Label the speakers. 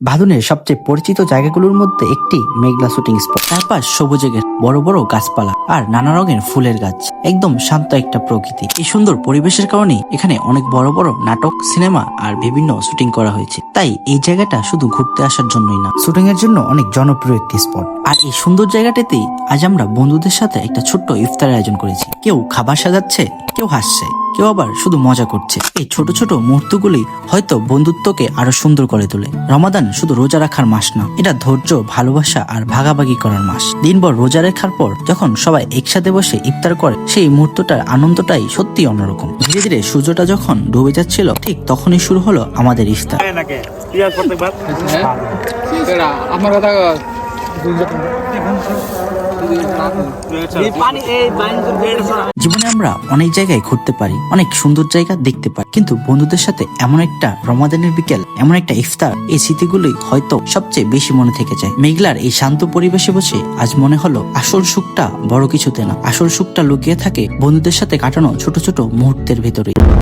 Speaker 1: ভাদুনের সবচেয়ে পরিচিত জায়গাগুলোর মধ্যে একটি মেঘলা শুটিং স্পট। চারপাশ সবুজে ঘেরা, বড় বড় গাছপালা আর নানা রঙের ফুলের গাছ। একদম শান্ত একটা প্রকৃতি। এই সুন্দর পরিবেশের কারণে এখানে অনেক বড় বড় নাটক, সিনেমা আর বিভিন্ন শুটিং করা হয়েছে। তাই এই জায়গাটা শুধু ঘুরতে আসার জন্যই না, শুটিং এর জন্য অনেক জনপ্রিয় একটি স্পট। আর এই সুন্দর জায়গাটাতেই আজ আমরা বন্ধুদের সাথে একটা ছোট্ট ইফতারের আয়োজন করেছি। কেউ খাবার সাজাচ্ছে, কেউ হাসছে, কেউ আবার শুধু মজা করছে। এই ছোট ছোট মুহূর্তগুলি হয়তো বন্ধুত্বকে আরো সুন্দর করে তোলে। রমাদান শুধু রোজা রাখার মাস না, এটা ধৈর্য, ভালোবাসা আর ভাগাভাগি করার মাস। দিনভর রোজা রাখার পর যখন সবাই একসাথে বসে ইফতার করে, সেই মুহূর্তটার আনন্দটাই সত্যি অন্যরকম। ধীরে ধীরে সূর্যটা যখন ডুবে যাচ্ছিল, ঠিক তখনই শুরু হলো আমাদের ইফতার।
Speaker 2: আমার কথা
Speaker 1: জীবনে আমরা অনেক জায়গায় ঘুরতে পারি, অনেক সুন্দর জায়গা দেখতে পারি, কিন্তু বন্ধুদের সাথে এমন একটা রমাদানের বিকেল, এমন একটা ইফতার, এই স্মৃতিগুলি হয়তো সবচেয়ে বেশি মনে থেকে যায়। মেঘলার এই শান্ত পরিবেশে বসে আজ মনে হলো আসল সুখটা বড় কিছুতে না, আসল সুখটা লুকিয়ে থাকে বন্ধুদের সাথে কাটানো ছোট ছোট মুহূর্তের ভেতরে।